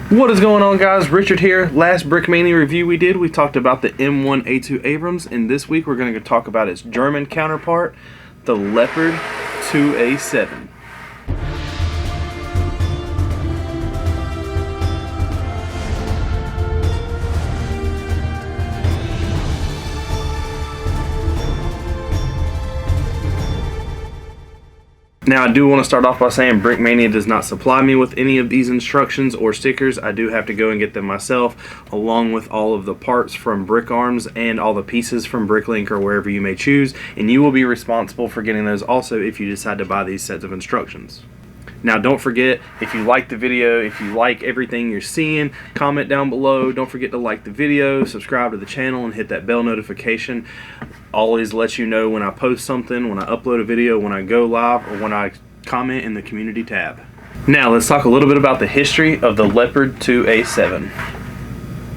What is going on, guys? Richard here. Last Brickmania review we did, we talked about the M1A2 Abrams, and this week we're going to talk about its German counterpart, the Leopard 2A7. Now, I do want to start off by saying Brickmania does not supply me with any of these instructions or stickers. I do have to go and get them myself, along with all of the parts from Brick Arms and all the pieces from Bricklink or wherever you may choose, and you will be responsible for getting those also if you decide to buy these sets of instructions. Now, don't forget, if you like the video, if you like everything you're seeing, comment down below. Don't forget to like the video, subscribe to the channel, and hit that bell notification. Always let you know when I post something, when I upload a video, when I go live, or when I comment in the community tab. Now, let's talk a little bit about the history of the Leopard 2A7.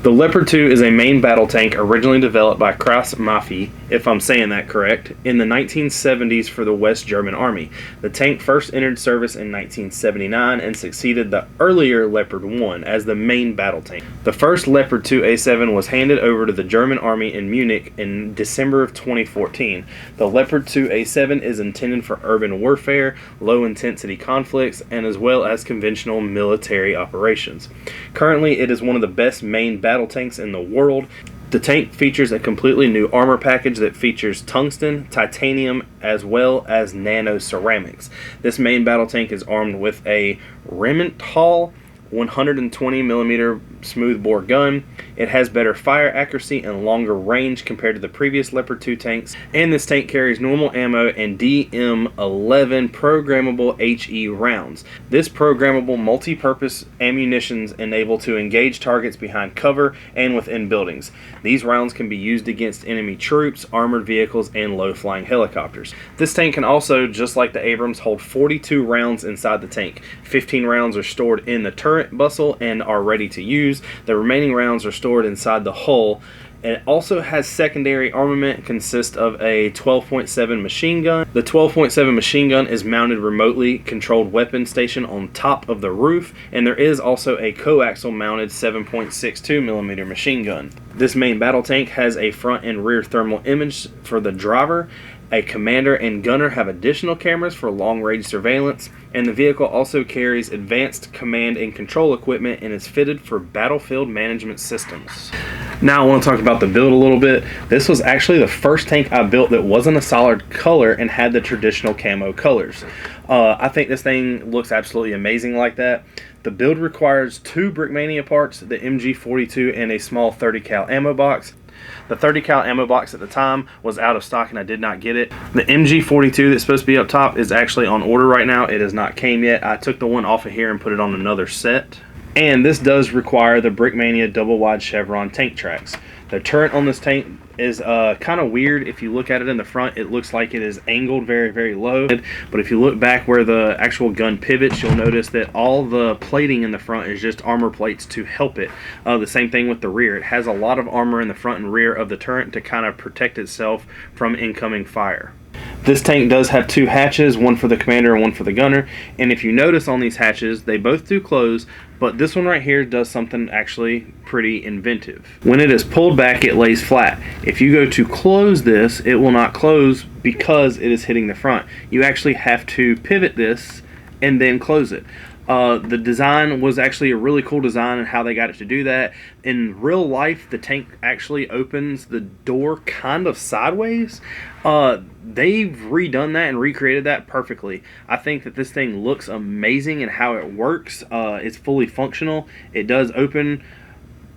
The Leopard 2 is a main battle tank originally developed by Brickmania, if I'm saying that correct, in the 1970s for the West German Army. The tank first entered service in 1979 and succeeded the earlier Leopard 1 as the main battle tank. The first Leopard 2A7 was handed over to the German Army in Munich in December of 2014. The Leopard 2A7 is intended for urban warfare, low-intensity conflicts, and as well as conventional military operations. Currently, it is one of the best main battle tanks in the world. The tank features a completely new armor package that features tungsten, titanium, as well as nano ceramics. This main battle tank is armed with a Rheinmetall 120mm smoothbore gun. It has better fire accuracy and longer range compared to the previous Leopard 2 tanks, and this tank carries normal ammo and DM11 programmable HE rounds. This programmable multi-purpose ammunitions enable to engage targets behind cover and within buildings. These rounds can be used against enemy troops, armored vehicles, and low-flying helicopters. This tank can also, just like the Abrams, hold 42 rounds inside the tank. 15 rounds are stored in the turret bustle and are ready to use. The remaining rounds are stored inside the hull. It also has secondary armament, consists of a 12.7 machine gun. The 12.7 machine gun is mounted remotely controlled weapon station on top of the roof, and there is also a coaxial mounted 7.62mm machine gun. This main battle tank has a front and rear thermal image for the driver. A commander and gunner have additional cameras for long-range surveillance, and the vehicle also carries advanced command and control equipment and is fitted for battlefield management systems. Now I want to talk about the build a little bit. This was actually the first tank I built that wasn't a solid color and had the traditional camo colors. I think this thing looks absolutely amazing like that. The build requires two Brickmania parts, the MG42 and a small 30 cal ammo box. The 30 cal ammo box at the time was out of stock and I did not get it. The MG42 that's supposed to be up top is actually on order right now. It has not came yet. I took the one off of here and put it on another set. And this does require the Brickmania double wide chevron tank tracks. The turret on this tank is kind of weird. If you look at it in the front, it looks like it is angled very, very low. But if you look back where the actual gun pivots, you'll notice that all the plating in the front is just armor plates to help it. The same thing with the rear. It has a lot of armor in the front and rear of the turret to kind of protect itself from incoming fire. This tank does have two hatches, one for the commander and one for the gunner, and if you notice on these hatches, they both do close, but this one right here does something actually pretty inventive. When it is pulled back, it lays flat. If you go to close this, it will not close because it is hitting the front. You actually have to pivot this and then close it. The design was actually a really cool design and how they got it to do that. In real life, the tank actually opens the door kind of sideways. They've redone that and recreated that perfectly. I think that this thing looks amazing and how it works. It's fully functional. It does open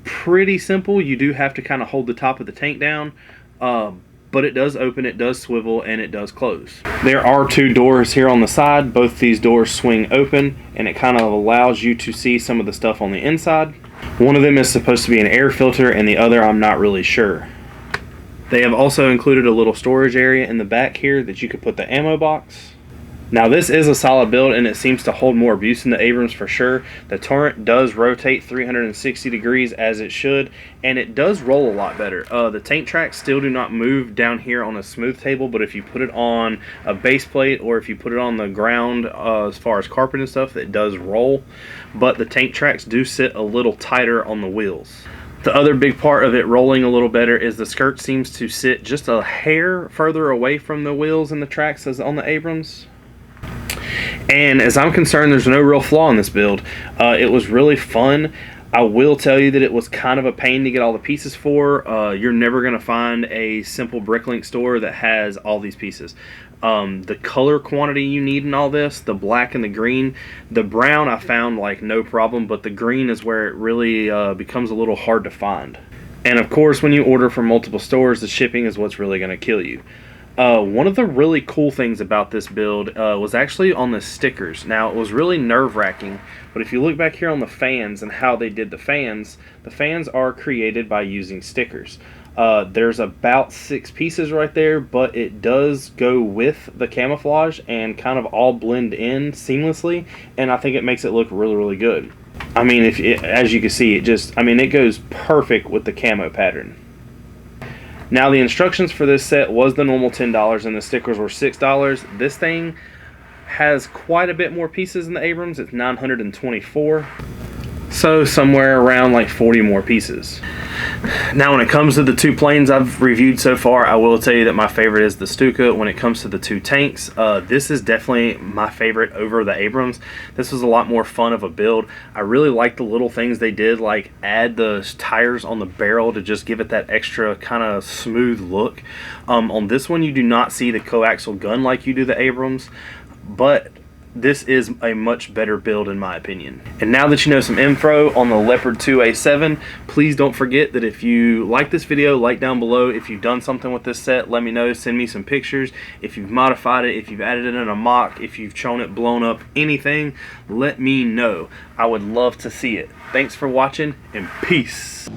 pretty simple. You do have to kind of hold the top of the tank down. But it does open, it does swivel, and it does close. There are two doors here on the side. Both these doors swing open, and it kind of allows you to see some of the stuff on the inside. One of them is supposed to be an air filter, and the other I'm not really sure. They have also included a little storage area in the back here that you could put the ammo box. Now this is a solid build and it seems to hold more abuse than the Abrams for sure. The turret does rotate 360 degrees as it should, and it does roll a lot better. The tank tracks still do not move down here on a smooth table, but if you put it on a base plate or if you put it on the ground as far as carpet and stuff, it does roll. But the tank tracks do sit a little tighter on the wheels. The other big part of it rolling a little better is the skirt seems to sit just a hair further away from the wheels and the tracks as on the Abrams. And as I'm concerned, there's no real flaw in this build. It was really fun. I will tell you that it was kind of a pain to get all the pieces for. You're never going to find a simple Bricklink store that has all these pieces. The color quantity you need in all this, the black and the green, the brown I found like no problem, but the green is where it really becomes a little hard to find. And of course, when you order from multiple stores, the shipping is what's really going to kill you. One of the really cool things about this build was actually on the stickers. Now, it was really nerve-wracking, but if you look back here on the fans and how they did the fans are created by using stickers. There's about 6 pieces right there, but it does go with the camouflage and kind of all blend in seamlessly, and I think it makes it look really, really good. I mean, as you can see, it goes perfect with the camo pattern. Now the instructions for this set was the normal $10 and the stickers were $6. This thing has quite a bit more pieces than the Abrams. It's 924. So somewhere around like 40 more pieces. Now when it comes to the 2 planes I've reviewed so far, I will tell you that my favorite is the Stuka. When it comes to the 2 tanks, this is definitely my favorite over the Abrams. This was a lot more fun of a build. I really like the little things they did, like add the tires on the barrel to just give it that extra kind of smooth look. On this one you do not see the coaxial gun like you do the Abrams, but this is a much better build in my opinion. And now that you know some info on the Leopard 2A7, please don't forget that if you like this video, like down below. If you've done something with this set, let me know. Send me some pictures. If you've modified it, if you've added it in a mock, if you've shown it blown up, anything, let me know. I would love to see it. Thanks for watching and peace.